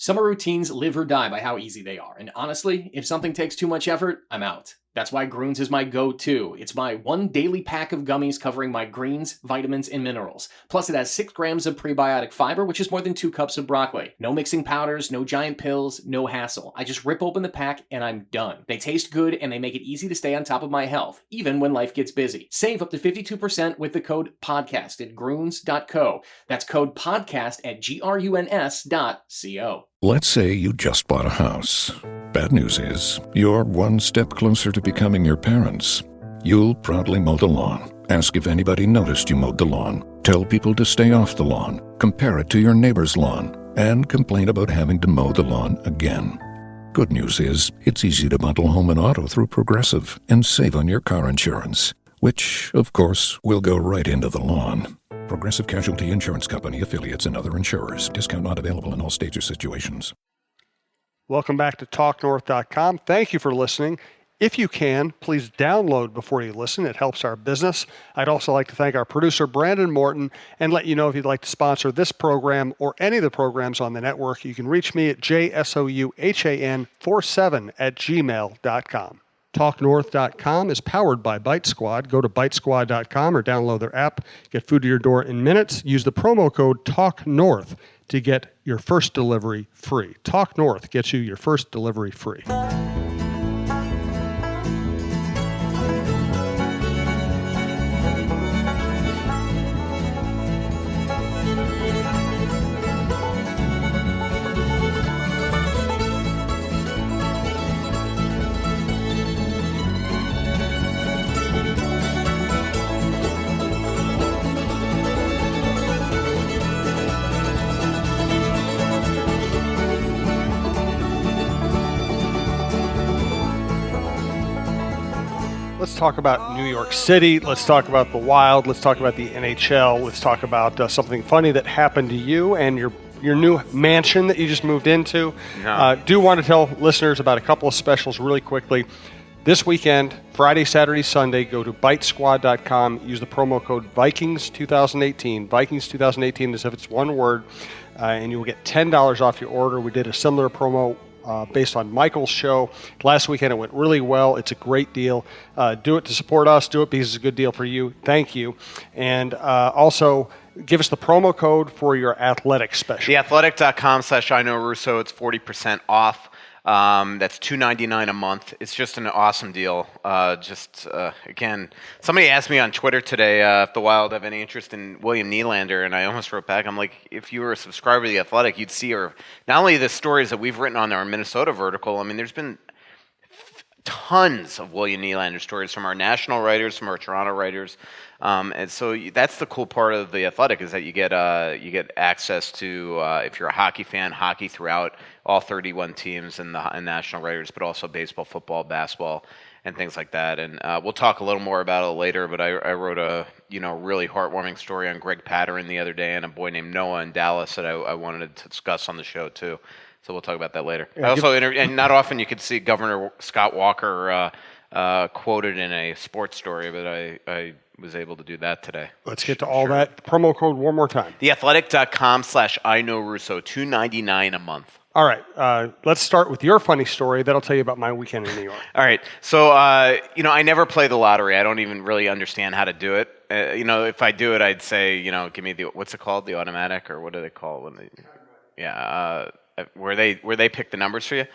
Summer routines live or die by how easy they are, and honestly, if something takes too much effort, I'm out. That's why Groons is my go-to. It's my one daily pack of gummies covering my greens, vitamins, and minerals. Plus, it has 6 grams of prebiotic fiber, which is more than 2 cups of broccoli. No mixing powders, no giant pills, no hassle. I just rip open the pack and I'm done. They taste good and they make it easy to stay on top of my health, even when life gets busy. Save up to 52% with the code PODCAST at Groons.co. That's code PODCAST at GRUNS.co. Let's say you just bought a house. Bad news is, you're one step closer to becoming your parents. You'll proudly mow the lawn. Ask if anybody noticed you mowed the lawn. Tell people to stay off the lawn. Compare it to your neighbor's lawn. And complain about having to mow the lawn again. Good news is, it's easy to bundle home and auto through Progressive and save on your car insurance, which, of course, will go right into the lawn. Progressive Casualty Insurance Company, affiliates, and other insurers. Discount not available in all states or situations. Welcome back to TalkNorth.com. Thank you for listening. If you can, please download before you listen. It helps our business. I'd also like to thank our producer, Brandon Morton, and let you know if you'd like to sponsor this program or any of the programs on the network, you can reach me at jsouhan47@gmail.com. TalkNorth.com is powered by Bite Squad. Go to bitesquad.com or download their app. Get food to your door in minutes. Use the promo code TalkNorth to get your first delivery free. Talk North gets you your first delivery free. Let's talk about New York City. Let's talk about the Wild. Let's talk about the NHL. Let's talk about something funny that happened to you and your new mansion that you just moved into. No. Do want to tell listeners about a couple of specials really quickly. This weekend, Friday, Saturday, Sunday, go to bitesquad.com. Use the promo code Vikings2018. Vikings2018 as if it's one word, and you will get $10 off your order. We did a similar promo based on Michael's show. Last weekend it went really well. It's a great deal. Do it to support us. Do it because it's a good deal for you. Thank you. And also, give us the promo code for your athletic special. Theathletic.com/IKnowRusso. It's 40% off. That's $2.99 a month. It's just an awesome deal. Again, somebody asked me on Twitter today if the Wild have any interest in William Nylander, and I almost wrote back. I'm like, if you were a subscriber to The Athletic, you'd see not only the stories that we've written on our Minnesota vertical. I mean, there's been tons of William Nylander stories from our national writers, from our Toronto writers. And so that's the cool part of The Athletic is that you get access to, if you're a hockey fan, hockey throughout all 31 teams and national writers, but also baseball, football, basketball, and things like that. And we'll talk a little more about it later, but I wrote a really heartwarming story on Greg Patterson the other day and a boy named Noah in Dallas that I wanted to discuss on the show too. So we'll talk about that later. Yeah, I also and not often you could see Governor Scott Walker quoted in a sports story, but I was able to do that today. Let's get to all that. Promo code one more time. Theathletic.com/IKnowRusso, $2.99 a month. All right. Let's start with your funny story. That'll tell you about my weekend in New York. All right. So, I never play the lottery. I don't even really understand how to do it. If I do it, I'd say, give me what's it called? The automatic, or what do they call it when they? Yeah. Where they pick the numbers for you.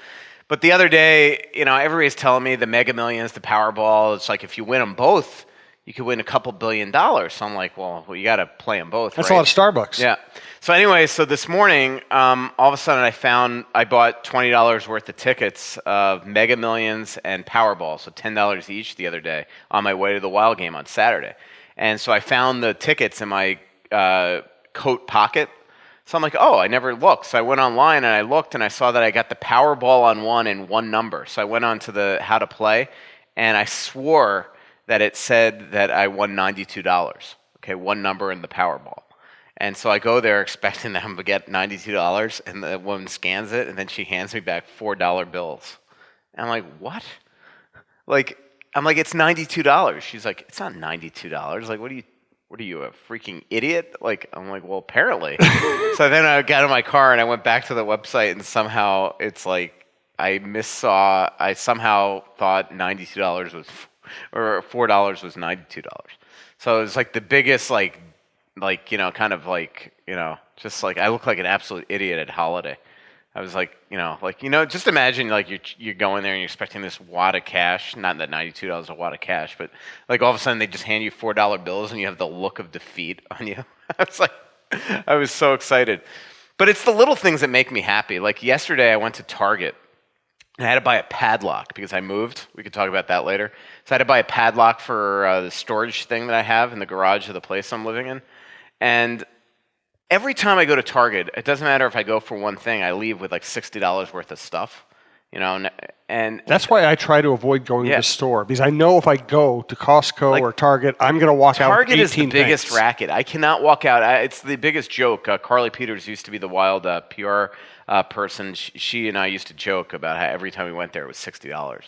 But the other day, everybody's telling me the Mega Millions, the Powerball, it's like if you win them both, you could win a couple $1 billion. So I'm like, well you got to play them both. That's right? a lot of Starbucks. Yeah. So anyway, this morning, all of a sudden I bought $20 worth of tickets of Mega Millions and Powerball, so $10 each the other day on my way to the Wild game on Saturday. And so I found the tickets in my coat pocket. So I'm like, I never looked. So I went online and I looked and I saw that I got the Powerball on one and one number. So I went on to the how to play and I swore that it said that I won $92. Okay, one number in the Powerball. And so I go there expecting them to get $92 and the woman scans it and then she hands me back $4 bills. And I'm like, what? I'm like, it's $92. She's like, it's not $92. Like, what are you what are you, a freaking idiot? Like, I'm like, well, apparently. So then I got in my car and I went back to the website, and somehow it's like I somehow thought $92 was, or $4 was $92. So it was like the biggest, kind of like, just like I look like an absolute idiot at holiday. I was like, just imagine like you're going there and you're expecting this wad of cash. Not that $92 is a wad of cash, but like all of a sudden they just hand you $4 bills and you have the look of defeat on you. I was so excited. But it's the little things that make me happy. Like yesterday I went to Target and I had to buy a padlock because I moved. We could talk about that later. So I had to buy a padlock for the storage thing that I have in the garage of the place I'm living in. And every time I go to Target, it doesn't matter if I go for one thing, I leave with like $60 worth of stuff, and that's why I try to avoid going to the store, because I know if I go to Costco or Target, I'm going to walk out with 18 Target is the biggest things. racket. I cannot walk out. It's the biggest joke. Carly Peters used to be the Wild PR person. She and I used to joke about how every time we went there, it was $60.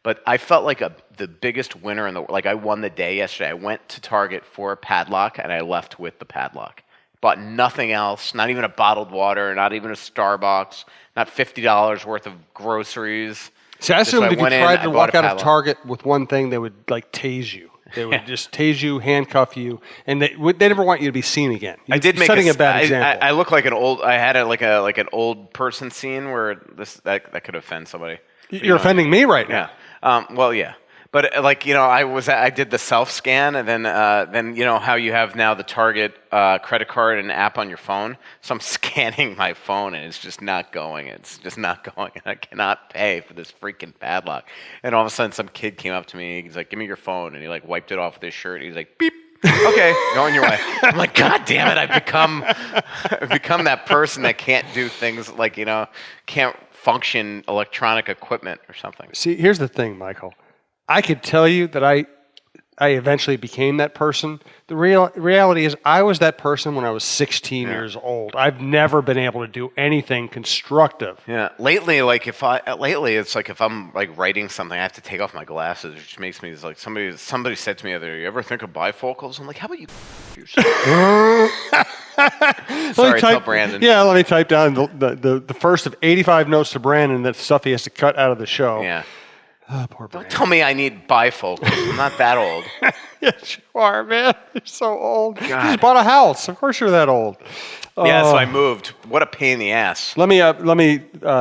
But I felt like the biggest winner I won the day yesterday. I went to Target for a padlock, and I left with the padlock. Bought nothing else, not even a bottled water, not even a Starbucks, not $50 worth of groceries. See, I assumed if you tried to walk out of Target with one thing, they would like tase you. They would just tase you, handcuff you, and they never want you to be seen again. I did make setting a bad example. I look like an old. I had an old person scene where that could offend somebody. You're offending me right now. Yeah. Well, yeah. But I did the self scan, and then how you have now the Target credit card and app on your phone. So I'm scanning my phone, and it's just not going. It's just not going. I cannot pay for this freaking padlock. And all of a sudden, some kid came up to me. He's like, "Give me your phone," and he like wiped it off with his shirt. He's like, "Beep." Okay, go on your way. I'm like, God damn it! I've become that person that can't do things like can't function electronic equipment or something. See, here's the thing, Michael. I could tell you that I eventually became that person. The reality is I was that person when I was 16 years old. I've never been able to do anything constructive. Yeah. Lately, it's like if I'm like writing something, I have to take off my glasses, which makes me like somebody said to me the other day, "You ever think of bifocals?" I'm like, "How about you yourself?" Sorry, tell Brandon. Yeah, let me type down the first of 85 notes to Brandon. That's stuff he has to cut out of the show. Yeah. Oh, poor Brandon. Don't tell me I need bifocals. I'm not that old. Yes, you are, man. You're so old. God. You just bought a house. Of course you're that old. Yeah, so I moved. What a pain in the ass. Let me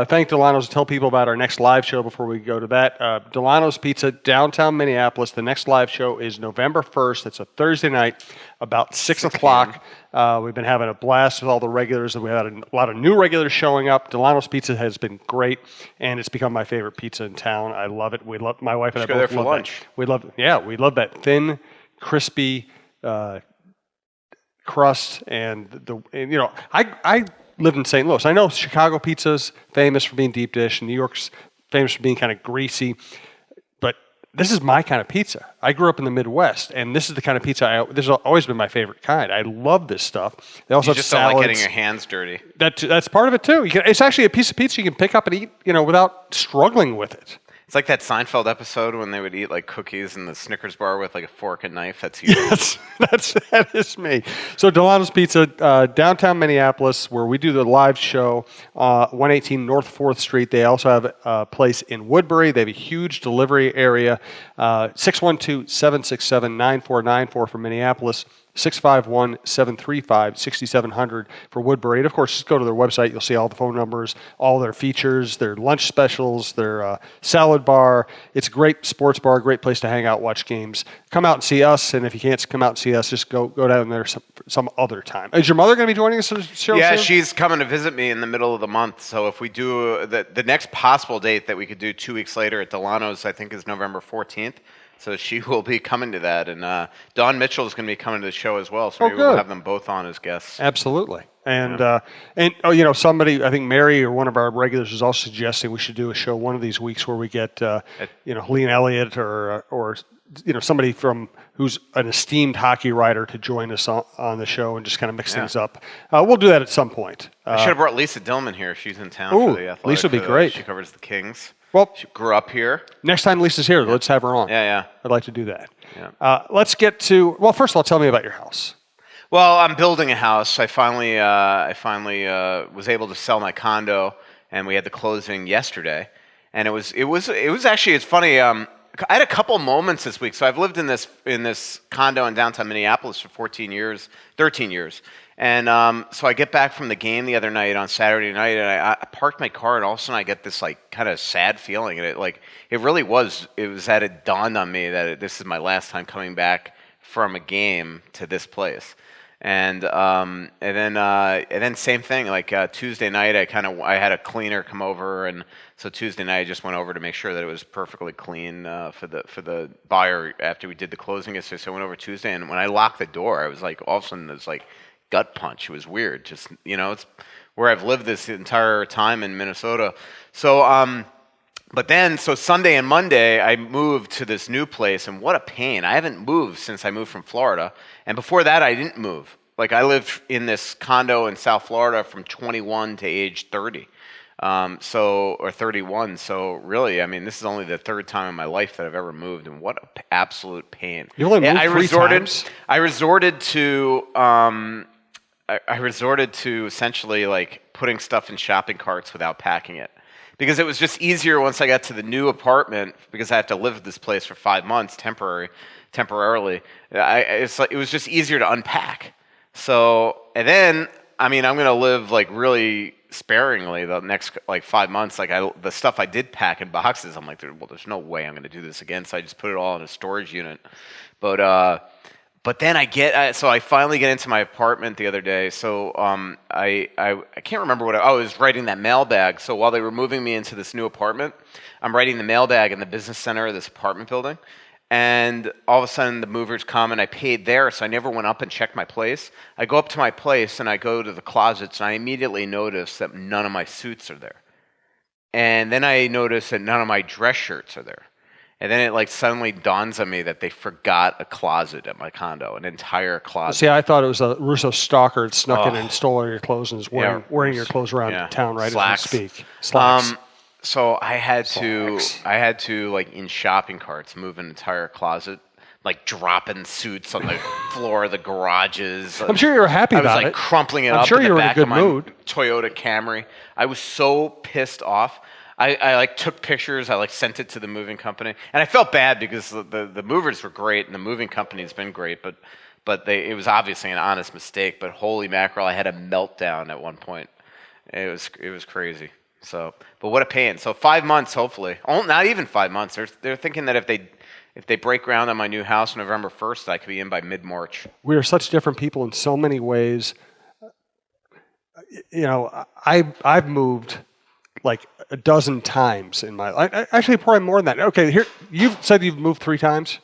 thank Delano's and tell people about our next live show before we go to that. Delano's Pizza, downtown Minneapolis. The next live show is November 1st. It's a Thursday night, about 6 o'clock. We've been having a blast with all the regulars, and we had a lot of new regulars showing up. Delano's Pizza has been great, and it's become my favorite pizza in town. I love it. We love my wife and I both go there for love lunch. That. We love that thin, crispy crust, and I lived in St. Louis. I know Chicago pizza's famous for being deep dish, and New York's famous for being kind of greasy, but this is my kind of pizza. I grew up in the Midwest, and this is the kind of pizza this has always been my favorite kind. I love this stuff. They also have just salads. Don't like getting your hands dirty. That's part of it too. It's actually a piece of pizza you can pick up and eat, without struggling with it. It's like that Seinfeld episode when they would eat like cookies in the Snickers bar with like a fork and knife. That's you. Yes, that is me. So Delano's Pizza, downtown Minneapolis, where we do the live show, 118 North 4th Street. They also have a place in Woodbury. They have a huge delivery area. 612-767-9494 for Minneapolis. 651-735-6700 for Woodbury. And of course, just go to their website. You'll see all the phone numbers, all their features, their lunch specials, their salad bar. It's a great sports bar, great place to hang out, watch games. Come out and see us. And if you can't come out and see us, just go down there some other time. Is your mother going to be joining us on the show? Yeah, soon? she's coming to visit me in the middle of the month. So if we do the next possible date that we could do 2 weeks later at Delano's, I think is November 14th. So she will be coming to that, and Dawn Mitchell is going to be coming to the show as well. So maybe we'll have them both on as guests. Absolutely, and somebody, I think Mary or one of our regulars is also suggesting we should do a show one of these weeks where we get Helene Elliott or somebody who's an esteemed hockey writer to join us on the show and just kind of mix things up. We'll do that at some point. I should have brought Lisa Dillman here. She's in town for the Athletic. Lisa would be great. She covers the Kings. Well, she grew up here. Next time Lisa's here, let's have her on. Yeah. I'd like to do that. Let's get to, well, first of all, tell me about your house. Well, I'm building a house. I finally was able to sell my condo, and we had the closing yesterday. And it was actually, it's funny. I had a couple moments this week. So I've lived in this condo in downtown Minneapolis for 13 years. And so I get back from the game the other night on Saturday night, and I parked my car, and all of a sudden I get this like kind of sad feeling, and it was that it dawned on me that this is my last time coming back from a game to this place. And then same thing, like Tuesday night I had a cleaner come over, and so Tuesday night I just went over to make sure that it was perfectly clean for the buyer after we did the closing yesterday. So I went over Tuesday, and when I locked the door, I was like, all of a sudden there's like gut punch. It was weird. Just, it's where I've lived this entire time in Minnesota. So so Sunday and Monday I moved to this new place, and what a pain. I haven't moved since I moved from Florida, and before that I didn't move. Like, I lived in this condo in South Florida from 21 to age 30. Or 31. So really, I mean, this is only the third time in my life that I've ever moved, and what an absolute pain. You only moved three times? I resorted to essentially like putting stuff in shopping carts without packing it, because it was just easier once I got to the new apartment, because I have to live at this place for 5 months temporarily. It was just easier to unpack. So, and then, I mean, I'm going to live like really sparingly the next like 5 months. Like, the stuff I did pack in boxes, I'm like, well, there's no way I'm going to do this again. So I just put it all in a storage unit. But then I finally get into my apartment the other day. So I can't remember I was writing that mailbag. So while they were moving me into this new apartment, I'm writing the mailbag in the business center of this apartment building. And all of a sudden the movers come, and I paid there, so I never went up and checked my place. I go up to my place, and I go to the closets, and I immediately notice that none of my suits are there. And then I notice that none of my dress shirts are there. And then it like suddenly dawns on me that they forgot a closet at my condo, an entire closet. See, I thought it was a Russo stalker that snuck in and stole all your clothes and is wearing your clothes around town right Slacks. as we speak. Slacks. So I had to like in shopping carts move an entire closet, like dropping suits on the floor of the garages. I'm sure you were happy about it. I was like crumpling it up sure in the back in a of good my mood. Toyota Camry. I was so pissed off. I like took pictures. I like sent it to the moving company, and I felt bad because the movers were great and the moving company has been great, but it was obviously an honest mistake. But holy mackerel, I had a meltdown at one point. It was crazy. So, but what a pain. So 5 months, hopefully. Oh, not even 5 months. They're thinking that if they break ground on my new house November 1st, I could be in by mid-March. We are such different people in so many ways. I've moved like a dozen times in my life. Actually, probably more than that. Okay, here you've said you've moved 3 times.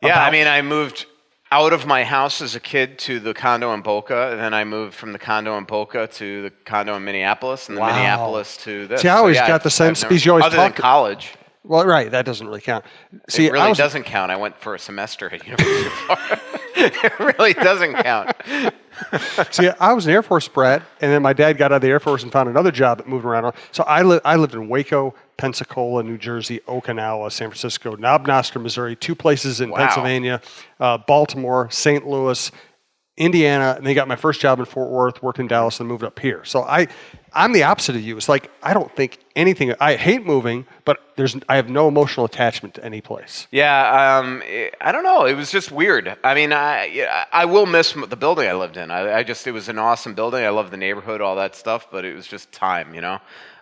Yeah, I mean, I moved out of my house as a kid to the condo in Boca, and then I moved from the condo in Boca to the condo in Minneapolis, and then Minneapolis to this. See, I always got the sense because you always other than college. Well, right, that doesn't really count. See, it really doesn't count. I went for a semester at University of Florida. It really doesn't count. See, I was an Air Force brat, and then my dad got out of the Air Force and found another job that moved around. So I lived in Waco, Pensacola, New Jersey, Okinawa, San Francisco, Knob Noster, Missouri, 2 places in Pennsylvania, Baltimore, St. Louis, Indiana, and then got my first job in Fort Worth, worked in Dallas, and moved up here. So I'm the opposite of you. It's like I don't think anything. I hate moving, but I have no emotional attachment to any place. Yeah, I don't know. It was just weird. I mean, I will miss the building I lived in. It was an awesome building. I love the neighborhood, all that stuff. But it was just time,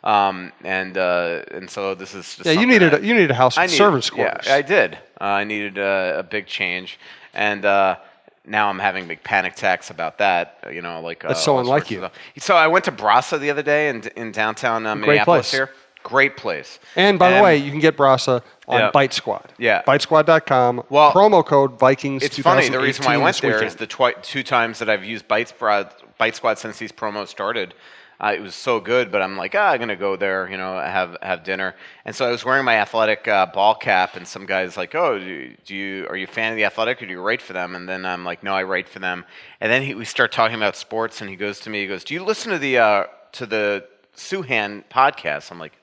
and so this is just you needed a house with servants' quarters. Yeah, I did. I needed a big change, and now I'm having big panic attacks about that. That's so unlike you. So I went to Brasa the other day in downtown Minneapolis here. Great place. And by the way, you can get Brasa on Bite Squad. Yeah. BiteSquad.com. Well, promo code Vikings. It's funny. The reason why I went there is the 2 times that I've used Bite Squad since these promos started. It was so good, but I'm like, I'm gonna go there, have dinner. And so I was wearing my Athletic ball cap, and some guy's like, "Oh, are you a fan of the Athletic, or do you write for them?" And then I'm like, "No, I write for them." And then we start talking about sports, and he goes to me, "Do you listen to the Souhan podcast?" I'm like,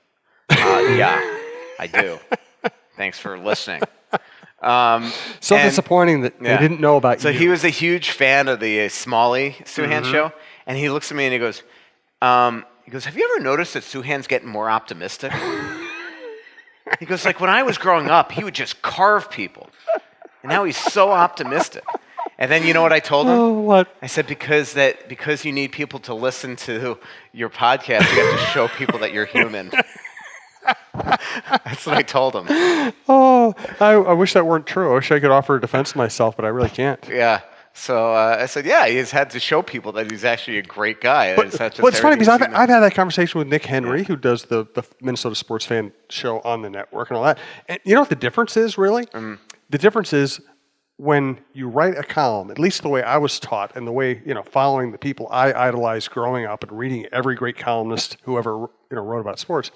"Yeah, I do. Thanks for listening." So and- disappointing that they didn't know about you. So he was a huge fan of the Souhan show, and he looks at me and he goes, "Have you ever noticed that Souhan's getting more optimistic?" He goes, "Like when I was growing up, he would just carve people, and now he's so optimistic." And then you know what I told him? Oh, what? I said, because you need people to listen to your podcast, you have to show people that you're human. That's what I told him. Oh, I wish that weren't true. I wish I could offer a defense of myself, but I really can't. Yeah. So I said, yeah, he's had to show people that he's actually a great guy. But, well, it's funny because I've had that conversation with Nick Henry, who does the Minnesota Sports Fan show on the network and all that. And you know what the difference is, really? The difference is when you write a column, at least the way I was taught and the way, following the people I idolized growing up and reading every great columnist who ever, wrote about sports,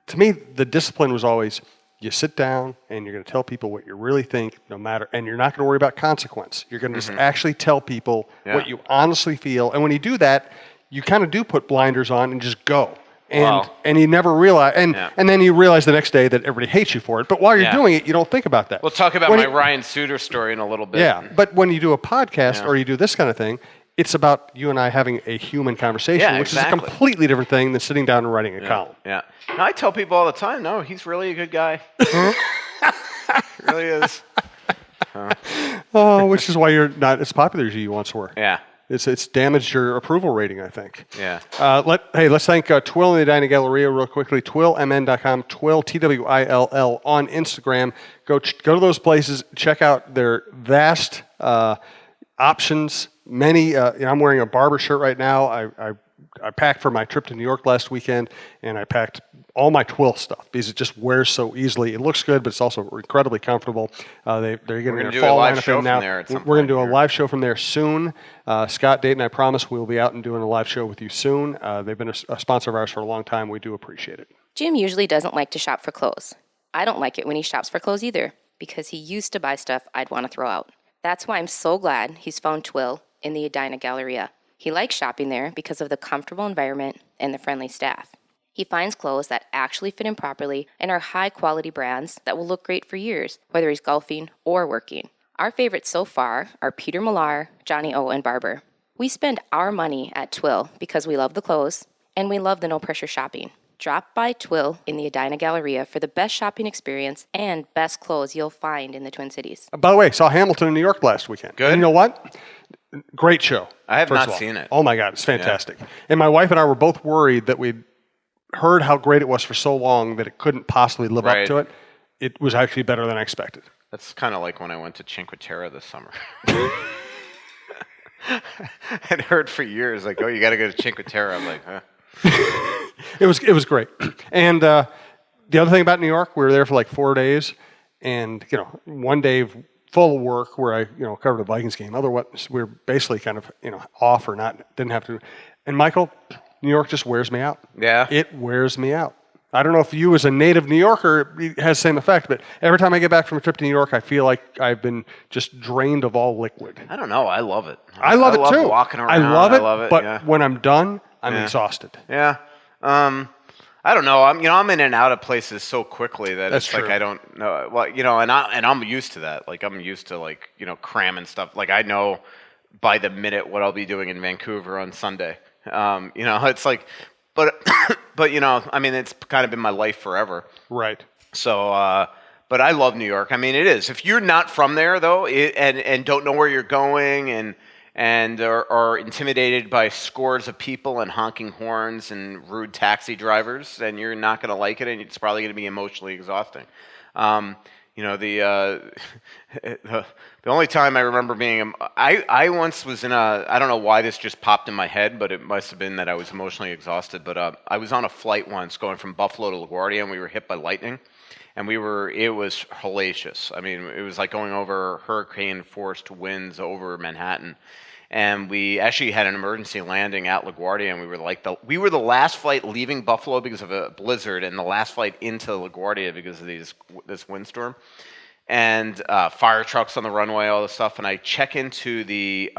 to me, the discipline was always you sit down and you're going to tell people what you really think, no matter, and you're not going to worry about consequence. You're going to just actually tell people what you honestly feel. And when you do that, you kind of do put blinders on and just go. And you never realize, and then you realize the next day that everybody hates you for it. But while you're doing it, you don't think about that. We'll talk about my Ryan Suter story in a little bit. Yeah, but when you do a podcast or you do this kind of thing, it's about you and I having a human convation, which is a completely different thing than sitting down and writing a column. Yeah. No, I tell people all the time, no, he's really a good guy. He really is. Which is why you're not as popular as you once were. Yeah. It's damaged your approval rating, I think. Yeah. Let's thank Twill in the Edina Galleria real quickly. TwillMN.com, Twill, TWILL on Instagram. Go to those places. Check out their vast options. Many. I'm wearing a barber shirt right now. I packed for my trip to New York last weekend, and I packed all my Twill stuff because it just wears so easily. It looks good, but it's also incredibly comfortable. They're getting their fall lineup in now. We're going to do a live show from there soon. Scott Dayton, I promise we will be out and doing a live show with you soon. They've been a sponsor of ours for a long time. We do appreciate it. Jim usually doesn't like to shop for clothes. I don't like it when he shops for clothes either, because he used to buy stuff I'd want to throw out. That's why I'm so glad he's found Twill in the Edina Galleria. He likes shopping there because of the comfortable environment and the friendly staff. He finds clothes that actually fit him properly and are high-quality brands that will look great for years, whether he's golfing or working. Our favorites so far are Peter Millar, Johnny O, and Barber. We spend our money at Twill because we love the clothes and we love the no-pressure shopping. Drop by Twill in the Edina Galleria for the best shopping experience and best clothes you'll find in the Twin Cities. By the way, saw Hamilton in New York last weekend. Good. And you know what? Great show. I have not seen it. Oh my God, it's fantastic. Yeah. And my wife and I were both worried that we'd heard how great it was for so long that it couldn't possibly live up to it. It was actually better than I expected. That's kind of like when I went to Cinque Terre this summer. I'd heard for years, like, oh, you got to go to Cinque Terre. I'm like, huh. It was great. And the other thing about New York, we were there for like 4 days, and one day full of work where I covered a Vikings game. Otherwise, we were basically kind of off or not, didn't have to. And Michael, New York just wears me out. Yeah, it wears me out. I don't know if you, as a native New Yorker, it has the same effect, but every time I get back from a trip to New York, I feel like I've been just drained of all liquid. I don't know. I love it. I love it too. Walking around. I love it. But when I'm done, I'm exhausted. Yeah. I don't know. I'm in and out of places so quickly that it's like I don't know. Well, and I'm used to that. Like I'm used to cramming stuff. Like I know by the minute what I'll be doing in Vancouver on Sunday. It's like, but it's kind of been my life forever. Right. So, but I love New York. I mean, it is. If you're not from there though, and don't know where you're going and are intimidated by scores of people and honking horns and rude taxi drivers, then you're not going to like it, and it's probably going to be emotionally exhausting. The only time I remember being, I once was in I don't know why this just popped in my head, but it must have been that I was emotionally exhausted. But I was on a flight once going from Buffalo to LaGuardia, and we were hit by lightning. And it was hellacious. I mean, it was like going over hurricane-forced winds over Manhattan. And we actually had an emergency landing at LaGuardia, and we were the last flight leaving Buffalo because of a blizzard, and the last flight into LaGuardia because of this windstorm. And fire trucks on the runway, all this stuff. And I check into the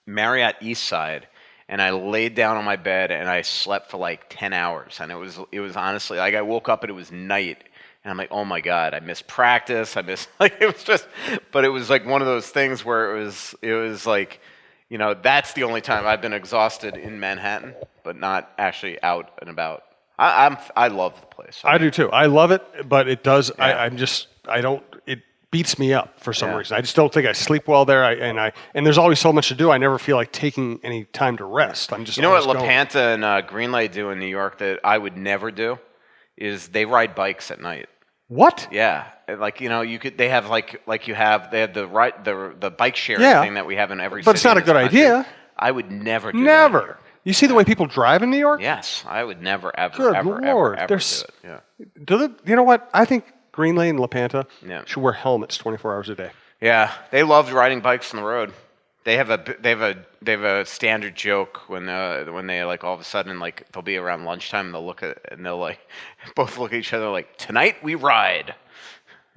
Marriott East Side, and I laid down on my bed and I slept for like 10 hours. And it was honestly, like I woke up and it was night. And I'm like, oh my God, I missed practice. I missed, like, it was just, but it was like one of those things where it was like, you know, that's the only time I've been exhausted in Manhattan, but not actually out and about. I love the place. I do too. I love it, but it does, Yeah. it beats me up for some reason. I just don't think I sleep well there. And there's always so much to do. I never feel like taking any time to rest. I'm just, you know what always going. LaPanta and Greenlight do in New York that I would never do is they ride bikes at night. What? Yeah, like, you know, they have the bike sharing thing that we have in every city. But it's not a good idea. I would never do that. Never. You see the way people drive in New York? Yes, I would never, ever, Good ever, Lord. ever, ever do it. Yeah. You know what? I think Greenlane and LaPanta Yeah. should wear helmets 24 hours a day. Yeah, they loved riding bikes on the road. They have a standard joke when they like all of a sudden, like, they'll be around lunchtime and they'll like both look at each other like, tonight we ride.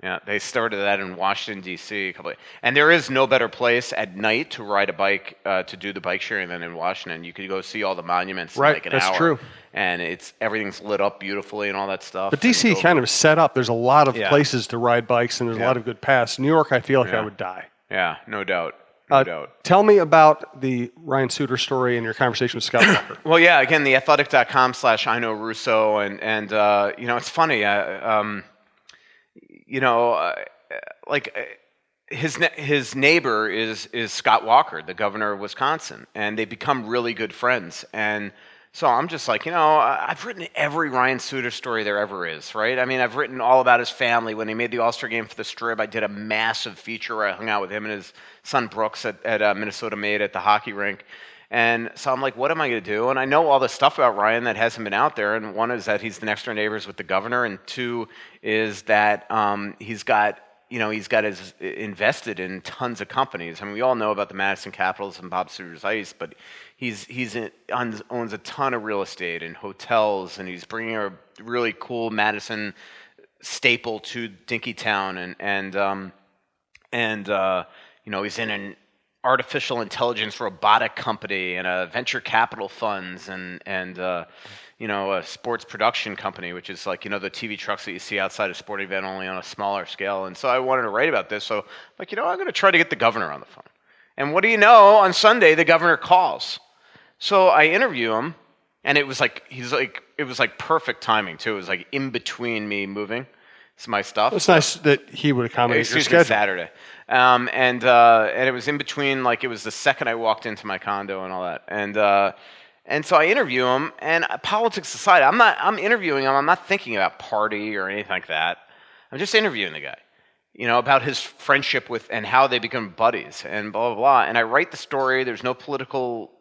Yeah, they started that in Washington D.C. And there is no better place at night to ride a bike to do the bike sharing than in Washington. You could go see all the monuments in like an hour. That's true. And everything's lit up beautifully and all that stuff. But D.C. kind of set up. There's a lot of Yeah. places to ride bikes, and there's a lot of good paths. New York, I feel like I would die. Yeah, no doubt. No doubt. Tell me about the Ryan Suter story and your conversation with Scott Walker. Well, yeah, again, theathletic.com/I know Russo, and you know, it's funny, you know, like his neighbor is Scott Walker, the governor of Wisconsin, and they become really good friends. And so I'm just like, you know, I've written every Ryan Suter story there ever is, right? I mean, I've written all about his family. When he made the All-Star game for the Strip, I did a massive feature where I hung out with him and his son Brooks at Minnesota Made at the hockey rink. And so I'm like, what am I going to do? And I know all this stuff about Ryan that hasn't been out there. And one is that he's the next door neighbors with the governor. And two is that he's got his invested in tons of companies. I mean, we all know about the Madison Capitals and Bob Suter's Ice, but he owns a ton of real estate and hotels, and he's bringing a really cool Madison staple to Dinkytown, and you know, he's in an artificial intelligence robotic company and a venture capital funds and you know, a sports production company, which is like, you know, the TV trucks that you see outside a sporting event, only on a smaller scale. And so I wanted to write about this. So, like, you know, I'm going to try to get the governor on the phone. And what do you know? On Sunday, the governor calls. So I interview him, and it was like, it was like perfect timing too. It was like in between me moving. It's my stuff. It's nice that he would accommodate your schedule. Saturday. And it was in between, like, it was the second I walked into my condo and all that. And so I interview him, and politics aside, I'm interviewing him. I'm not thinking about party or anything like that. I'm just interviewing the guy, you know, about his friendship with and how they become buddies and blah, blah, blah. And I write the story. There's no political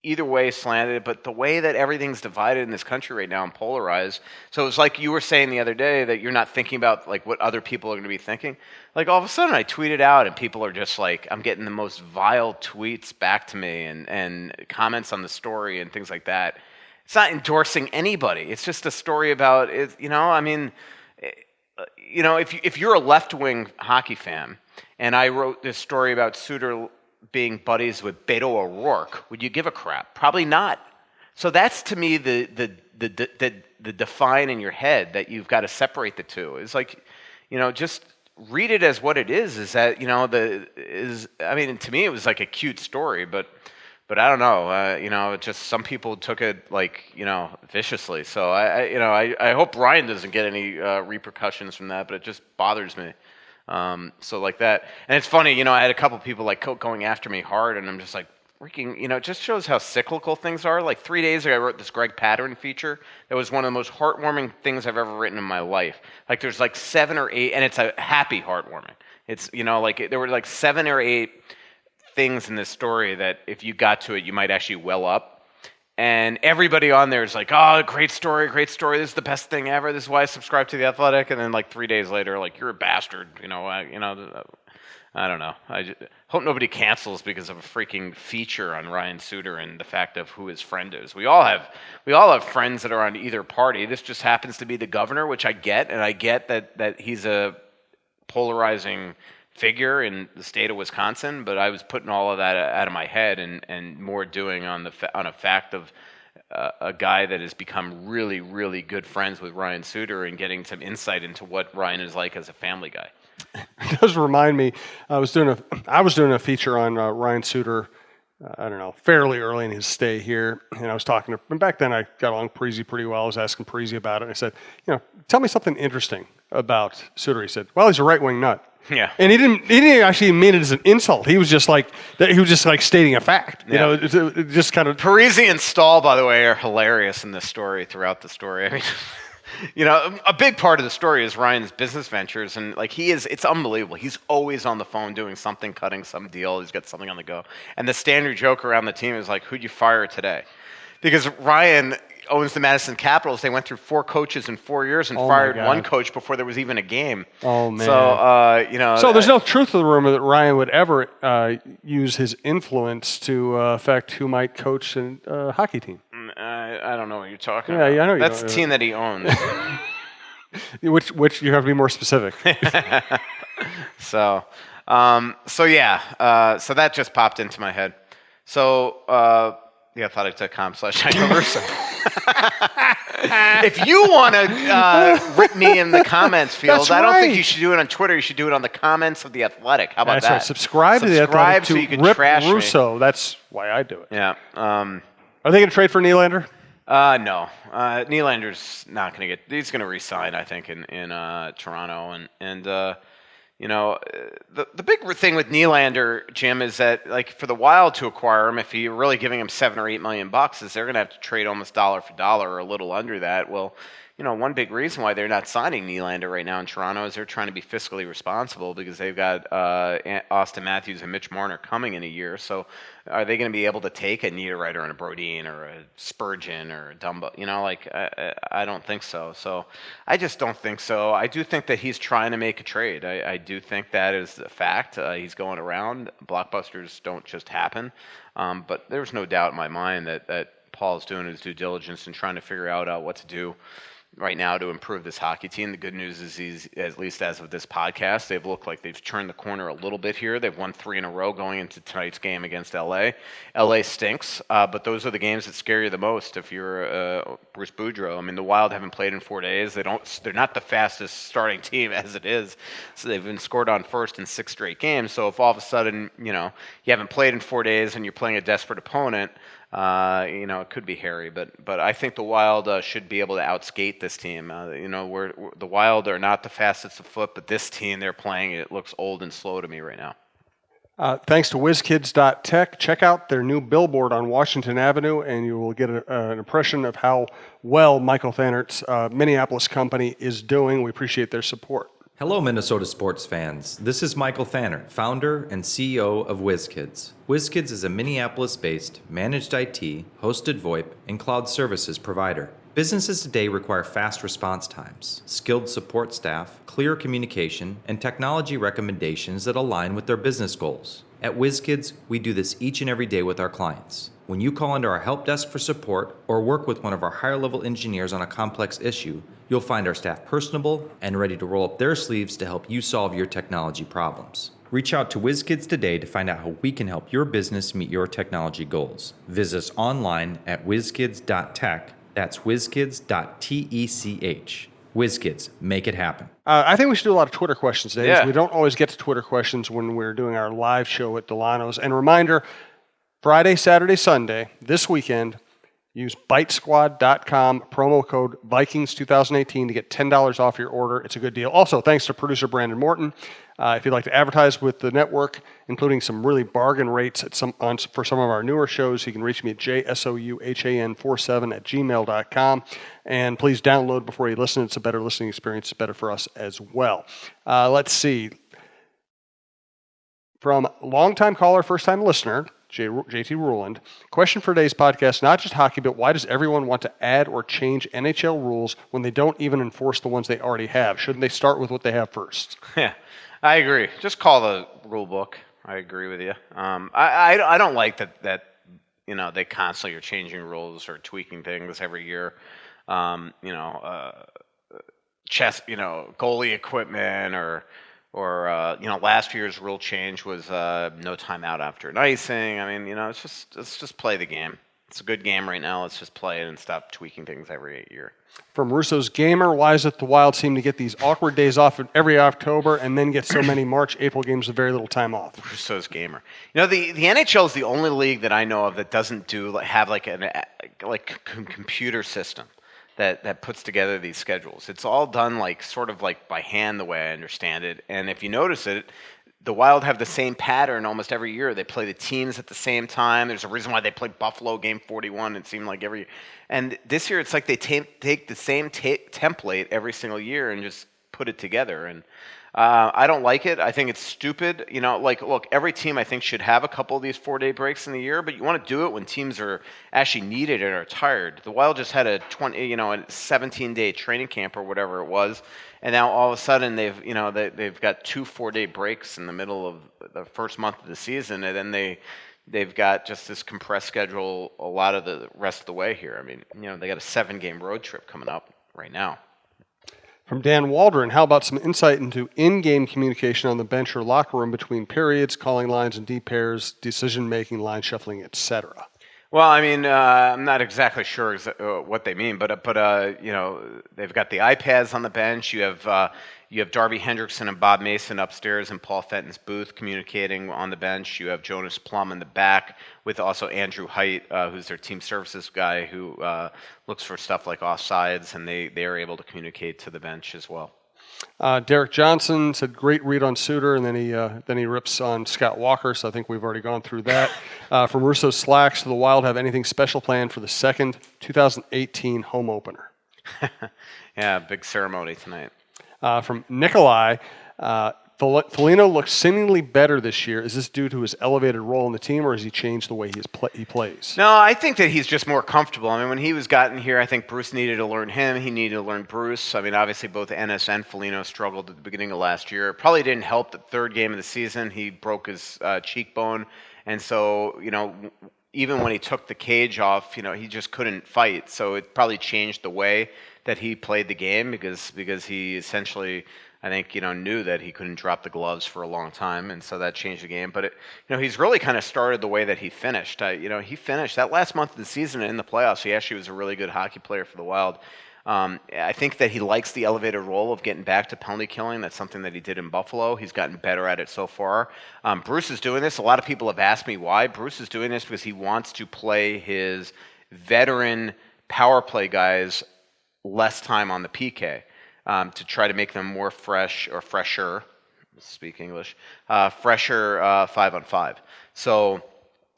either way slanted, but the way that everything's divided in this country right now and polarized. So it's like you were saying the other day that you're not thinking about like what other people are going to be thinking. Like all of a sudden I tweet it out and people are just like, I'm getting the most vile tweets back to me and comments on the story and things like that. It's not endorsing anybody. It's just a story about it. You know, I mean, you know, if you're a left-wing hockey fan and I wrote this story about Suter being buddies with Beto O'Rourke, would you give a crap? Probably not. So that's to me the define in your head that you've got to separate the two. It's like, you know, just read it as what it is. Is that, you know, I mean, to me it was like a cute story, but I don't know. You know, it just some people took it like, you know, viciously. So I hope Ryan doesn't get any repercussions from that, but it just bothers me. So like that. And it's funny, you know, I had a couple people like going after me hard, and I'm just like, freaking, you know, it just shows how cyclical things are. Like 3 days ago, I wrote this Greg Pattern feature. That was one of the most heartwarming things I've ever written in my life. Like there's like 7 or 8, and it's a happy heartwarming. It's, you know, like there were like 7 or 8 things in this story that if you got to it, you might actually well up. And everybody on there is like, oh, great story. This is the best thing ever. This is why I subscribe to The Athletic. And then like 3 days later, like, you're a bastard. You know, I don't know. I hope nobody cancels because of a freaking feature on Ryan Suter and the fact of who his friend is. We all have friends that are on either party. This just happens to be the governor, which I get. And I get that he's a polarizing figure in the state of Wisconsin, but I was putting all of that out of my head and more doing on a fact of a guy that has become really, really good friends with Ryan Suter and getting some insight into what Ryan is like as a family guy. It does remind me. I was doing a feature on Ryan Suter. I don't know, fairly early in his stay here, and I was talking to him. Back then, I got along Parisi pretty well. I was asking Parisi about it, and I said, tell me something interesting about Suter. He said, well, he's a right-wing nut. Yeah, and he didn't actually mean it as an insult. He was just like stating a fact. Yeah. It just kind of. Parisi and Stahl, by the way, are hilarious in this story. Throughout the story, I mean. A big part of the story is Ryan's business ventures, and it's unbelievable. He's always on the phone doing something, cutting some deal. He's got something on the go. And the standard joke around the team is like, who'd you fire today? Because Ryan owns the Madison Capitals. They went through 4 coaches in 4 years and fired one coach before there was even a game. Oh, man. So, So there's no truth to the rumor that Ryan would ever use his influence to affect who might coach a hockey team. I don't know what you're talking about. Yeah, I know. That's the team that he owns. Which you have to be more specific. So that just popped into my head. So, athletic.com/Russo. If you want to rip me in the comments field, I don't think you should do it on Twitter. You should do it on the comments of The Athletic. How about that? Right. Subscribe to The Athletic so you to can rip trash Russo. me. That's why I do it. Yeah. Are they going to trade for Nylander? No. Nylander's not going to get. He's going to resign, I think, in Toronto, and the big thing with Nylander, Jim, is that for the Wild to acquire him, if you're really giving him $7 or $8 million, is they're going to have to trade almost dollar for dollar or a little under that. Well, one big reason why they're not signing Nylander right now in Toronto is they're trying to be fiscally responsible because they've got Austin Matthews and Mitch Marner coming in a year. So are they going to be able to take a Niederreiter and a Brodin or a Spurgeon or a Dumba? I don't think so. So I just don't think so. I do think that he's trying to make a trade. I do think that is a fact. He's going around. Blockbusters don't just happen. But there's no doubt in my mind that Paul's doing his due diligence and trying to figure out what to do right now to improve this hockey team. The good news is he's, at least as of this podcast, they've looked like they've turned the corner a little bit here. They've won 3 in a row going into tonight's game against LA. LA stinks, but those are the games that scare you the most if you're Bruce Boudreau. I mean, the Wild haven't played in 4 days. They're not the fastest starting team as it is. So they've been scored on first in 6 straight games. So if all of a sudden, you haven't played in 4 days and you're playing a desperate opponent, it could be hairy, but I think the Wild should be able to outskate this team. The Wild are not the fastest of foot, but this team they're playing, it looks old and slow to me right now. Thanks to WizKids.tech. Check out their new billboard on Washington Avenue, and you will get an impression of how well Michael Thannert's Minneapolis company is doing. We appreciate their support. Hello, Minnesota sports fans. This is Michael Thanert, founder and CEO of WizKids. WizKids is a Minneapolis-based managed IT, hosted VoIP, and cloud services provider. Businesses today require fast response times, skilled support staff, clear communication, and technology recommendations that align with their business goals. At WizKids, we do this each and every day with our clients. When you call into our help desk for support or work with one of our higher-level engineers on a complex issue, you'll find our staff personable and ready to roll up their sleeves to help you solve your technology problems. Reach out to WizKids today to find out how we can help your business meet your technology goals. Visit us online at wizkids.tech. That's wizkids.tech. WizKids, make it happen. I think we should do a lot of Twitter questions today. Yeah. We don't always get to Twitter questions when we're doing our live show at Delano's. And reminder, Friday, Saturday, Sunday, this weekend, use bitesquad.com, promo code Vikings2018 to get $10 off your order. It's a good deal. Also, thanks to producer Brandon Morton. If you'd like to advertise with the network, including some really bargain rates for some of our newer shows, you can reach me at jsouhan47@gmail.com. And please download before you listen. It's a better listening experience. It's better for us as well. Let's see. From longtime caller, first-time listener, JT Ruland. Question for today's podcast, not just hockey, but why does everyone want to add or change NHL rules when they don't even enforce the ones they already have? Shouldn't they start with what they have first? Yeah, I agree. Just call the rule book. I agree with you. I don't like that they constantly are changing rules or tweaking things every year. Goalie equipment or last year's rule change was no timeout after an icing. I mean, let's just play the game. It's a good game right now. Let's just play it and stop tweaking things every year. From Russo's Gamer, why is it the Wild seem to get these awkward days off every October and then get so many March, April games with very little time off? Russo's Gamer. The NHL is the only league that I know of that doesn't have like computer system that puts together these schedules. It's all done sort of by hand, the way I understand it. And if you notice it, the Wild have the same pattern almost every year. They play the teams at the same time. There's a reason why they play Buffalo game 41. It seemed like and this year it's like they take the same template every single year and just put it together. And I don't like it. I think it's stupid. Look, every team I think should have a couple of these 4-day breaks in the year, but you want to do it when teams are actually needed and are tired. The Wild just had a 17-day training camp or whatever it was, and now all of a sudden they've got 2 4-day breaks in the middle of the first month of the season, and then they've got just this compressed schedule a lot of the rest of the way here. I mean, they got a 7-game road trip coming up right now. From Dan Waldron, how about some insight into in-game communication on the bench or locker room between periods, calling lines and D pairs, decision-making, line shuffling, etc.? Well, I mean, I'm not exactly sure what they mean, but they've got the iPads on the bench. You have Darby Hendrickson and Bob Mason upstairs in Paul Fenton's booth communicating on the bench. You have Jonas Plum in the back with also Andrew Height, who's their team services guy, who looks for stuff like offsides, and they are able to communicate to the bench as well. Derek Johnson said, great read on Suter, and then he rips on Scott Walker, so I think we've already gone through that. From Russo Slacks, do the Wild have anything special planned for the second 2018 home opener? Yeah, big ceremony tonight. From Nikolai, Foligno looks seemingly better this year. Is this due to his elevated role in the team, or has he changed the way he plays? No, I think that he's just more comfortable. I mean, when he was gotten here, I think Bruce needed to learn him. He needed to learn Bruce. I mean, obviously both Ennis and Foligno struggled at the beginning of last year. Probably didn't help the third game of the season. He broke his cheekbone. And so, even when he took the cage off, he just couldn't fight. So it probably changed the way that he played the game because he essentially, I think, knew that he couldn't drop the gloves for a long time, and so that changed the game. But he's really kind of started the way that he finished. He finished that last month of the season in the playoffs. He actually was a really good hockey player for the Wild. I think that he likes the elevated role of getting back to penalty killing. That's something that he did in Buffalo. He's gotten better at it so far. Bruce is doing this. A lot of people have asked me why. Bruce is doing this because he wants to play his veteran power play guys less time on the PK. To try to make them more fresher, speak English, fresher 5-on-5. So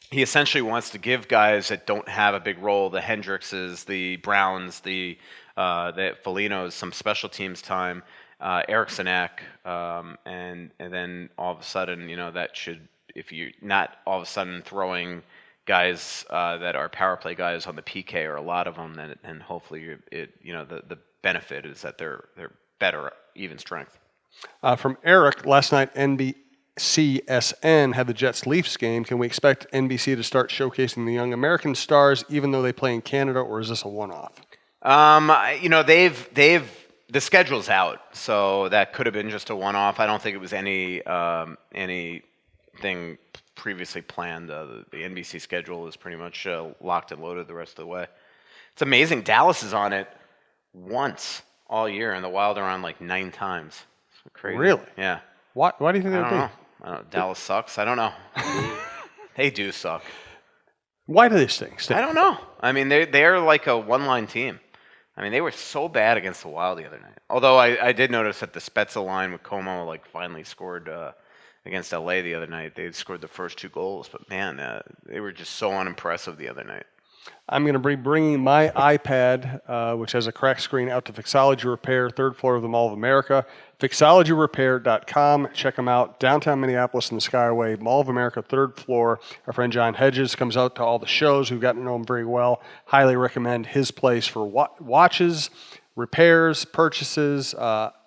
he essentially wants to give guys that don't have a big role, the Hendrickses, the Browns, the Folignos, some special teams time, Eriksson Ek, and then all of a sudden, that should, if you're not all of a sudden throwing guys that are power play guys on the PK, or a lot of them, then hopefully the benefit is that they're better even strength. From Eric, last night NBCSN had the Jets-Leafs game. Can we expect NBC to start showcasing the young American stars even though they play in Canada, or is this a one-off? The schedule's out, so that could have been just a one-off. I don't think it was anything previously planned. The NBC schedule is pretty much locked and loaded the rest of the way. It's amazing. Dallas is on it once all year, and the Wild are on 9 times. It's crazy. Really? Yeah. Why do you think I that don't would know. Dallas sucks. I don't know. They do suck. Why do they stink? I don't know. I mean, they're like a one-line team. I mean, they were so bad against the Wild the other night. Although I did notice that the Spezza line with Como finally scored against LA the other night. They scored the first 2 goals, but man, they were just so unimpressive the other night. I'm going to be bringing my iPad, which has a cracked screen, out to Fixology Repair, 3rd floor of the Mall of America. Fixologyrepair.com. Check them out. Downtown Minneapolis in the Skyway, Mall of America, 3rd floor. Our friend John Hedges comes out to all the shows. We've gotten to know him very well. Highly recommend his place for watches, repairs, purchases,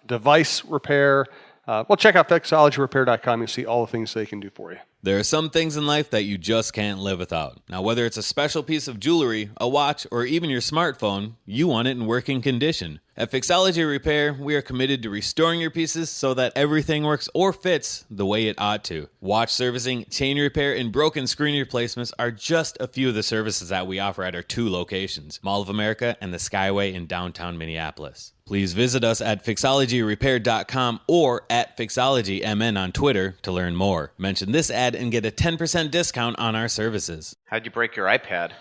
device repair. Check out Fixologyrepair.com. You'll see all the things they can do for you. There are some things in life that you just can't live without. Now, whether it's a special piece of jewelry, a watch, or even your smartphone, you want it in working condition. At Fixology Repair, we are committed to restoring your pieces so that everything works or fits the way it ought to. Watch servicing, chain repair, and broken screen replacements are just a few of the services that we offer at our 2 locations, Mall of America and the Skyway in downtown Minneapolis. Please visit us at fixologyrepair.com or at fixologymn on Twitter to learn more. Mention this ad and get a 10% discount on our services. How'd you break your iPad?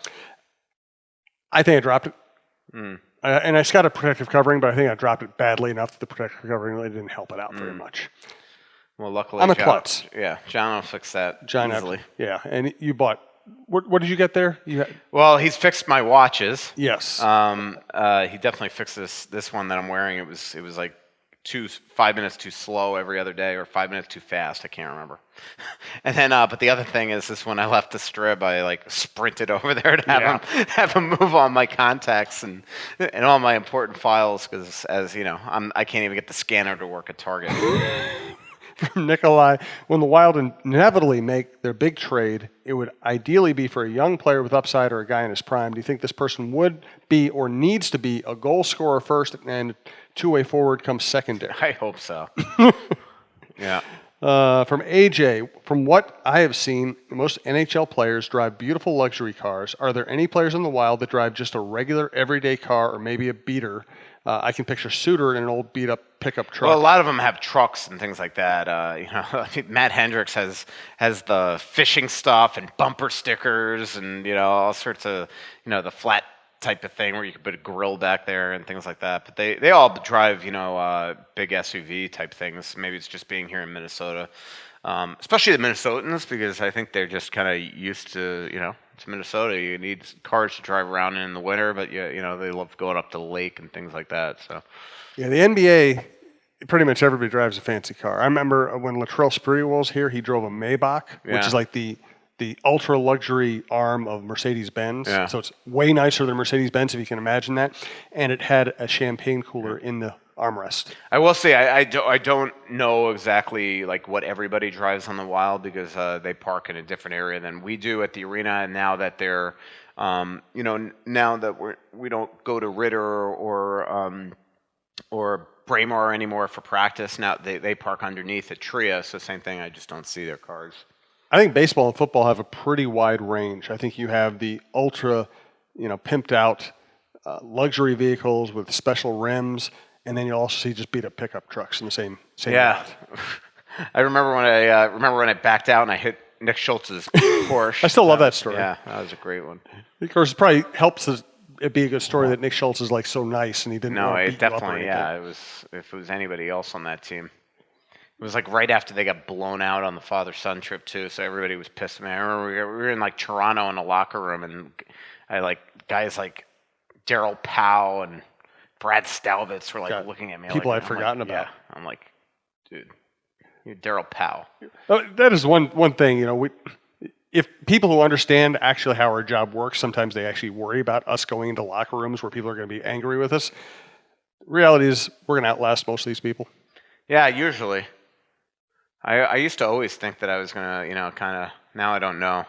I think I dropped it. And it's got a protective covering, but I think I dropped it badly enough that the protective covering really didn't help it out very much. Well, luckily, I'm a John, klutz. Yeah, John will fix that easily. And you bought, what did you get there? Well, he's fixed my watches. Yes. He definitely fixed this one that I'm wearing. It was like 5 minutes too slow every other day, or 5 minutes too fast. I can't remember. And then, but the other thing is this: when I left the strip, I like sprinted over there to have him move all my contacts and all my important files, because as you know, I can't even get the scanner to work at Target. From Nikolai, when the Wild inevitably make their big trade, it would ideally be for a young player with upside or a guy in his prime. Do you think this person would be or needs to be a goal scorer first and two-way forward comes secondary? I hope so. Yeah. From AJ, from what I have seen, most NHL players drive beautiful luxury cars. Are there any players in the Wild that drive just a regular everyday car or maybe a beater? I can picture Suter in an old beat-up pickup truck. Well, a lot of them have trucks and things like that. Matt Hendricks has the fishing stuff and bumper stickers and all sorts of the flat type of thing where you can put a grill back there and things like that. But they all drive big SUV type things. Maybe it's just being here in Minnesota, especially the Minnesotans, because I think they're just kind of used to it's Minnesota. You need cars to drive around in the winter, but they love going up to the lake and things like that. So yeah, the NBA, pretty much everybody drives a fancy car. I remember when Latrell Sprewell was here, he drove a Maybach, which is like the ultra luxury arm of Mercedes-Benz. Yeah. So it's way nicer than Mercedes-Benz, if you can imagine that. And it had a champagne cooler in the armrest. I will say I don't know exactly like what everybody drives on the Wild, because they park in a different area than we do at the arena. And now that they're now that we don't go to Ritter or Braemar anymore for practice, now they park underneath at Tria. So same thing, I just don't see their cars. I think baseball and football have a pretty wide range. I think you have the ultra, pimped out luxury vehicles with special rims, and then you'll also see just beat up pickup trucks in the same Yeah. lot. I remember when I backed out and I hit Nick Schultz's Porsche. I still love that story. Yeah, that was a great one. Of course, it probably helps it be a good story that Nick Schultz is like so nice and he didn't want to beat you up or anything. It was, if it was anybody else on that team. It was like right after they got blown out on the father-son trip too, so everybody was pissed. Man, I remember we were in like Toronto in a locker room, and guys like Daryl Powell and Brad Stalvitz were like looking at me. People like, I'd forgotten about. Yeah, I'm like, dude, you're Daryl Powell. That is one thing. If people who understand actually how our job works, sometimes they actually worry about us going into locker rooms where people are going to be angry with us. The reality is, we're going to outlast most of these people. Yeah, usually. I used to always think that I was going to, kind of, now I don't know.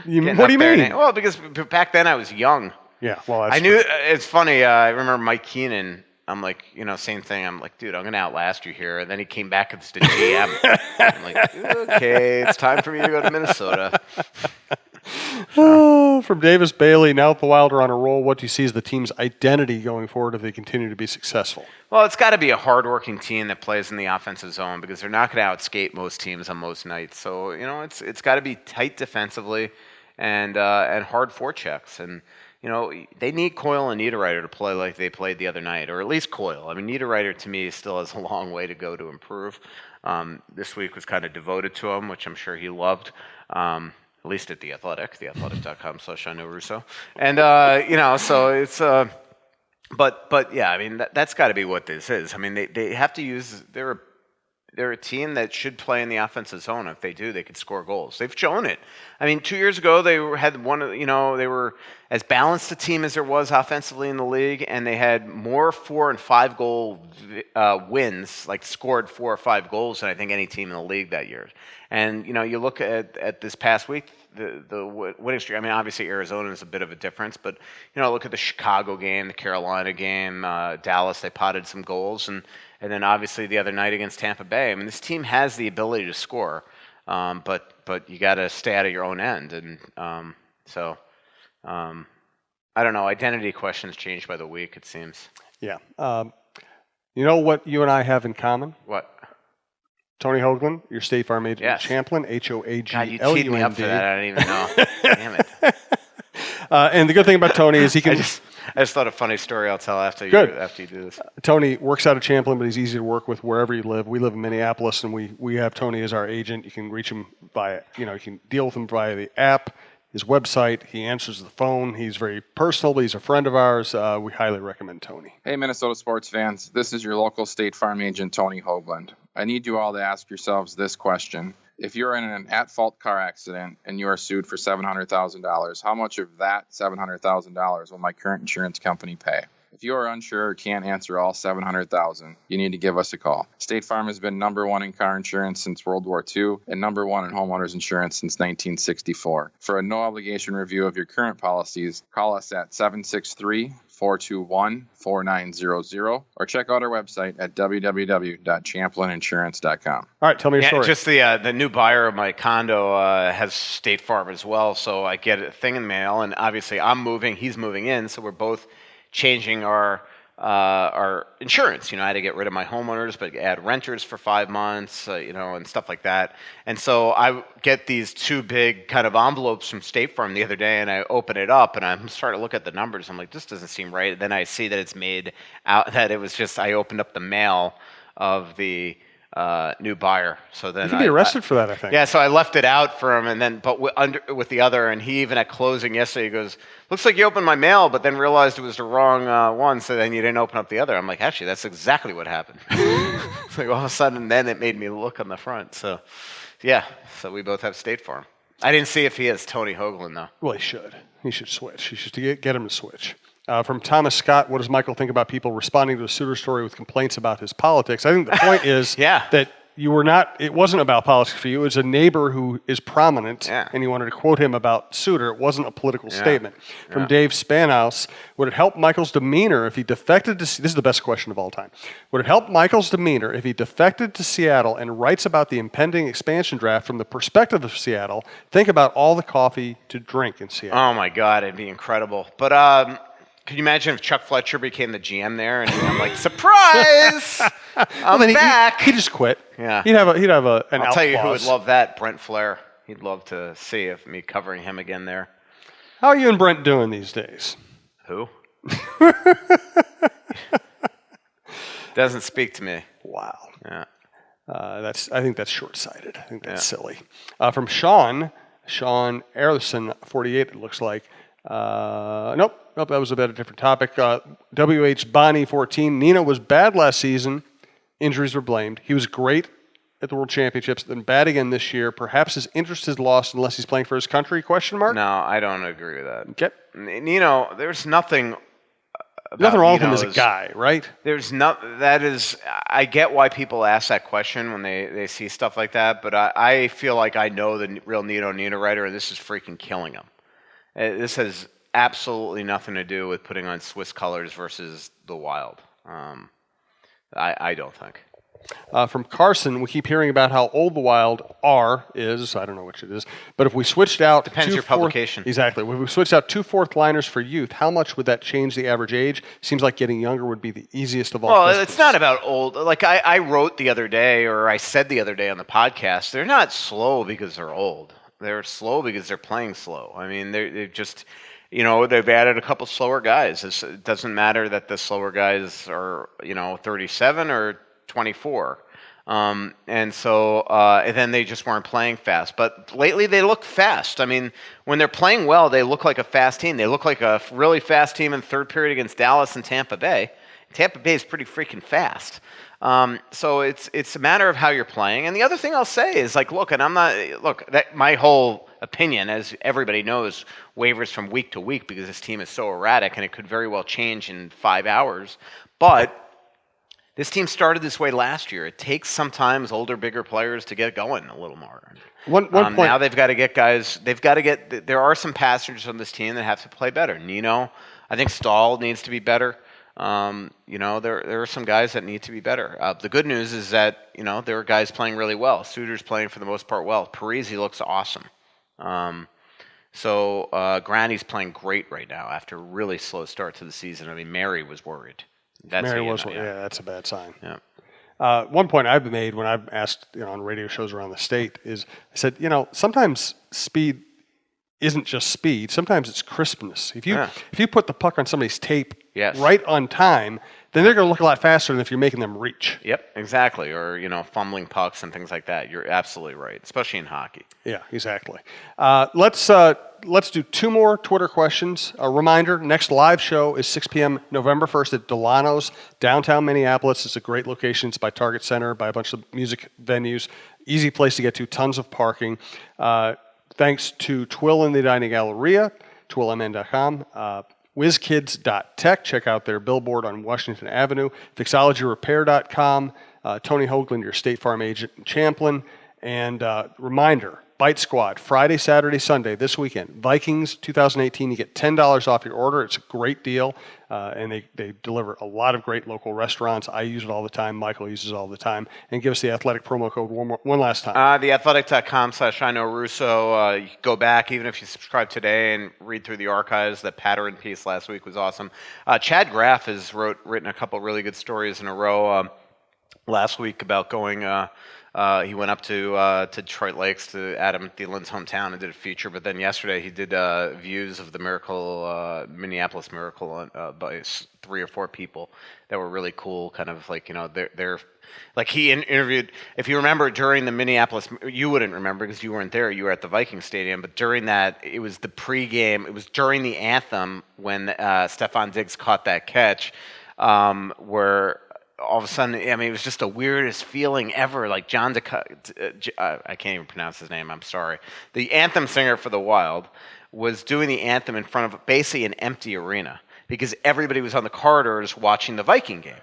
What do you mean? Well, because back then I was young. Yeah, well, I knew, it's funny, I remember Mike Keenan, I'm like, same thing, I'm like, dude, I'm going to outlast you here. And then he came back as the GM. I'm like, okay, it's time for me to go to Minnesota. From Davis Bailey, now that the Wild are on a roll, what do you see as the team's identity going forward if they continue to be successful? Well, it's got to be a hardworking team that plays in the offensive zone, because they're not going to outskate most teams on most nights. So, it's got to be tight defensively and hard forechecks. And, they need Coyle and Niederreiter to play like they played the other night, or at least Coyle. I mean, Niederreiter to me still has a long way to go to improve. This week was kind of devoted to him, which I'm sure he loved. At least at The Athletic, theathletic.com/I know Russo. And, so it's, but yeah, I mean, that's got to be what this is. I mean, they have to use, they're they're a team that should play in the offensive zone. If they do, they could score goals. They've shown it. I mean, 2 years ago, they were as balanced a team as there was offensively in the league, and they had more 4 and 5 goal wins, like scored 4 or 5 goals than I think any team in the league that year. And, you look at this past week, the winning streak. I mean, obviously Arizona is a bit of a difference, but look at the Chicago game, the Carolina game, Dallas. They potted some goals, and then obviously the other night against Tampa Bay. I mean, this team has the ability to score, but you got to stay out of your own end, and so I don't know. Identity questions change by the week, it seems. Yeah. You know what you and I have in common? What? Tony Hoagland, your State Farm agent in Champlin, Hoaglund. God, you teed me up for that. I didn't even know. Damn it. And the good thing about Tony is he can. I just thought a funny story I'll tell after you do this. Tony works out of Champlin, but he's easy to work with wherever you live. We live in Minneapolis, and we have Tony as our agent. You can reach him via, you can deal with him via the app, his website. He answers the phone. He's very personal. He's a friend of ours. We highly recommend Tony. Hey, Minnesota sports fans. This is your local State Farm agent, Tony Hoagland. I need you all to ask yourselves this question. If you're in an at-fault car accident and you are sued for $700,000, how much of that $700,000 will my current insurance company pay? If you are unsure or can't answer all $700,000, you need to give us a call. State Farm has been number one in car insurance since World War II and number one in homeowners insurance since 1964. For a no-obligation review of your current policies, call us at 763-421-4900 or check out our website at www.champlininsurance.com. All right, tell me your story. Just the new buyer of my condo has State Farm as well, so I get a thing in the mail, and obviously I'm moving, he's moving in, so we're both changing our insurance. I had to get rid of my homeowners, but add renters for 5 months, and stuff like that. And so I get these 2 big kind of envelopes from State Farm the other day, and I open it up, and I'm starting to look at the numbers. I'm like, this doesn't seem right. And then I see that it's made out that it was just I opened up the mail of the new buyer. So then you can be arrested for that, I think. Yeah, so I left it out for him, and then with the other, and he even at closing yesterday he goes, "Looks like you opened my mail, but then realized it was the wrong one, so then you didn't open up the other." I'm like, actually, that's exactly what happened. Like all of a sudden, then it made me look on the front. So, yeah, so we both have State Farm. I didn't see if he has Tony Hoagland though. Well, he should. He should switch. He should get him to switch. From Thomas Scott, what does Michael think about people responding to a suitor story with complaints about his politics? I think the point is that you were not, it wasn't about politics for you. It was a neighbor who is prominent, and you wanted to quote him about Suter. It wasn't a political statement. From Dave Spanhouse, would it help Michael's demeanor if he defected to, this is the best question of all time, would it help Michael's demeanor if he defected to Seattle and writes about the impending expansion draft from the perspective of Seattle? Think about all the coffee to drink in Seattle. Oh my God, it'd be incredible. But, could you imagine if Chuck Fletcher became the GM there, and I'm like, surprise! I'm back. He'd just quit. Yeah, he'd have an I'll tell you who would clause. love that. Brent Flair. He'd love to see if me covering him again there. How are you and Brent doing these days? Who? Doesn't speak to me. Wow. Yeah. I think that's short-sighted. I think that's silly. From Sean Erlison, 48. It looks like. Nope, that was about a different topic. WH Bonnie, 14. Nino was bad last season. Injuries were blamed. He was great at the World Championships, then bad again this year. Perhaps his interest is lost unless he's playing for his country, question mark? No, I don't agree with that. Okay. Nino, there's nothing about Nothing wrong with him Nino as a guy, right? I get why people ask that question when they see stuff like that, but I feel like I know the real Nino Niederreiter, and this is freaking killing him. This has absolutely nothing to do with putting on Swiss colors versus the Wild. I don't think. From Carson, we keep hearing about how old the Wild is. I don't know which it is. But if we switched out... Depends your publication. Exactly. If we switched out 2 fourth-liners for youth, how much would that change the average age? Seems like getting younger would be the easiest of all. Well, it's not about old. Like I wrote the other day, or I said the other day on the podcast, they're not slow because they're old. They're slow because they're playing slow. I mean, they're just... they've added a couple slower guys. It doesn't matter that the slower guys are, 37 or 24. And then they just weren't playing fast. But lately they look fast. I mean, when they're playing well, they look like a fast team. They look like a really fast team in third period against Dallas and Tampa Bay. Tampa Bay is pretty freaking fast. So it's a matter of how you're playing. And the other thing I'll say is, like, my whole opinion, as everybody knows, wavers from week to week because this team is so erratic and it could very well change in 5 hours. But this team started this way last year. It takes sometimes older, bigger players to get going a little more. One point. Now they've got to get guys. There are some passengers on this team that have to play better. Nino, I think Stahl needs to be better. There are some guys that need to be better. The good news is that there are guys playing really well. Suter's playing for the most part well. Parisi looks awesome. Granny's playing great right now after a really slow start to the season. I mean, Mary was worried. That's a bad sign. Yeah. One point I've made when I've asked on radio shows around the state is I said, sometimes speed isn't just speed. Sometimes it's crispness. If you put the puck on somebody's tape right on time, then they're going to look a lot faster than if you're making them reach. Yep, exactly. Or, fumbling pucks and things like that. You're absolutely right, especially in hockey. Yeah, exactly. Let's do 2 more Twitter questions. A reminder, next live show is 6 p.m. November 1st at Delano's, downtown Minneapolis. It's a great location. It's by Target Center, by a bunch of music venues. Easy place to get to, tons of parking. Thanks to Twill in the Edina Galleria, twillmn.com. WizKids.tech, check out their billboard on Washington Avenue. Fixologyrepair.com. Tony Hoagland, your State Farm agent in Champlin. And reminder, Bite Squad, Friday, Saturday, Sunday, this weekend. Vikings 2018, you get $10 off your order. It's a great deal, and they deliver a lot of great local restaurants. I use it all the time. Michael uses it all the time. And give us the Athletic promo code one last time. theathletic.com/I-know-Russo. You can go back, even if you subscribe today, and read through the archives. The Patterson piece last week was awesome. Chad Graff has written a couple really good stories in a row last week about going... he went up to Detroit Lakes, to Adam Thielen's hometown, and did a feature. But then yesterday he did views of the Minneapolis Miracle by 3 or 4 people that were really cool. Kind of like, they're like, he interviewed. If you remember during the Minneapolis, you wouldn't remember because you weren't there. You were at the Viking Stadium. But during that, it was the pregame. It was during the anthem when Stefan Diggs caught that catch, where. All of a sudden, I mean, it was just the weirdest feeling ever. Like I can't even pronounce his name, I'm sorry. The anthem singer for the Wild was doing the anthem in front of basically an empty arena because everybody was on the corridors watching the Viking game.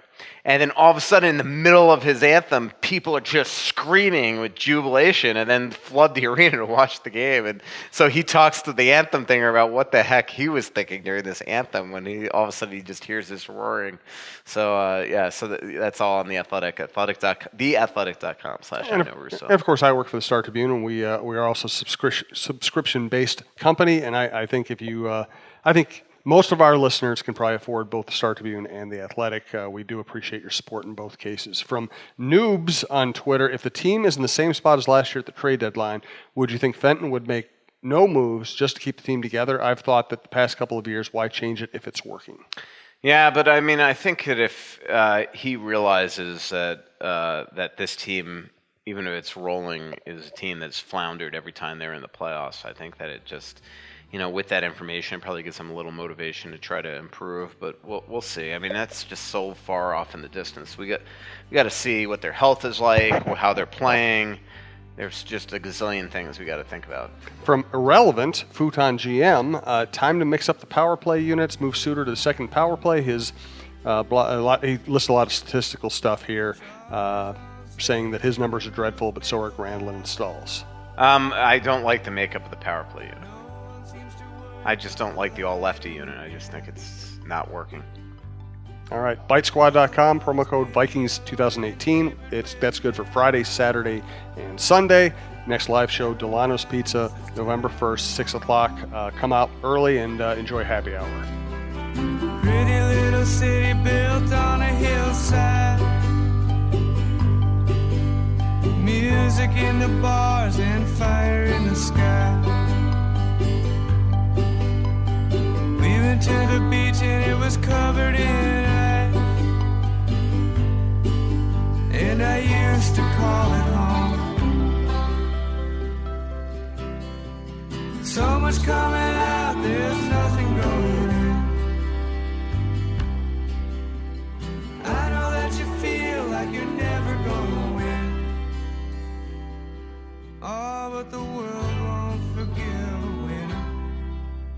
And then all of a sudden, in the middle of his anthem, people are just screaming with jubilation and then flood the arena to watch the game. And so he talks to the anthem thinger about what the heck he was thinking during this anthem when all of a sudden he just hears this roaring. So, that's all on The Athletic, theathletic.com/I-know-Russo. And of course, I work for the Star Tribune, and we are also a subscription-based company. And I think most of our listeners can probably afford both the Star Tribune and The Athletic. We do appreciate your support in both cases. From Noobs on Twitter, if the team is in the same spot as last year at the trade deadline, would you think Fenton would make no moves just to keep the team together? I've thought that the past couple of years, why change it if it's working? Yeah, but I mean, I think that if he realizes that this team, even if it's rolling, is a team that's floundered every time they're in the playoffs, I think that it just... with that information, it probably gives them a little motivation to try to improve. But we'll see. I mean, that's just so far off in the distance. We got to see what their health is like, how they're playing. There's just a gazillion things we got to think about. From Irrelevant, Futon GM, time to mix up the power play units, move Suter to the second power play. He lists a lot of statistical stuff here, saying that his numbers are dreadful, but so are Granlund and Stahl's. I don't like the makeup of the power play unit. I just don't like the all-lefty unit. I just think it's not working. All right, BiteSquad.com, promo code Vikings2018. That's good for Friday, Saturday, and Sunday. Next live show, Delano's Pizza, November 1st, 6 o'clock. Come out early and enjoy happy hour. Pretty little city built on a hillside. Music in the bars and fire in the sky. We went to the beach and it was covered in ice. And I used to call it home. So much coming out, there's nothing growing in.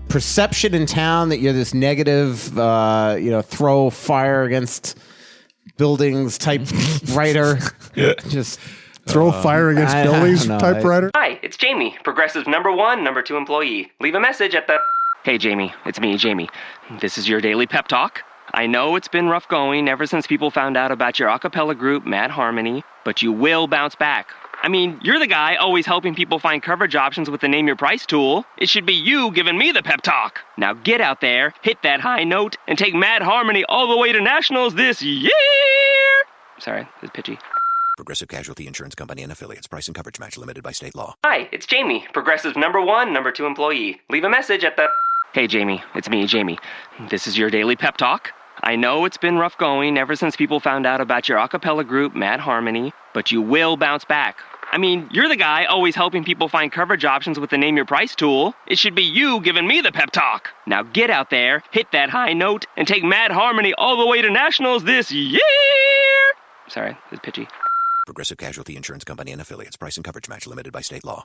perception in town that you're this negative, throw fire against buildings type writer. Just throw fire against buildings type writer. Hi, it's Jamie, Progressive number 1, number 2 employee. Leave a message at the... Hey, Jamie, it's me, Jamie. This is your daily pep talk. I know it's been rough going ever since people found out about your a cappella group, Mad Harmony, but you will bounce back. I mean, you're the guy always helping people find coverage options with the Name Your Price tool. It should be you giving me the pep talk. Now get out there, hit that high note, and take Mad Harmony all the way to nationals this year! Sorry, it's pitchy. Progressive Casualty Insurance Company and Affiliates. Price and coverage match limited by state law. Hi, it's Jamie, Progressive number 1, number 2 employee. Leave a message at the... Hey, Jamie, it's me, Jamie. This is your daily pep talk. I know it's been rough going ever since people found out about your a cappella group, Mad Harmony, but you will bounce back. I mean, you're the guy always helping people find coverage options with the Name Your Price tool. It should be you giving me the pep talk. Now get out there, hit that high note, and take Mad Harmony all the way to nationals this year! Sorry, it's pitchy. Progressive Casualty Insurance Company and Affiliates. Price and coverage match limited by state law.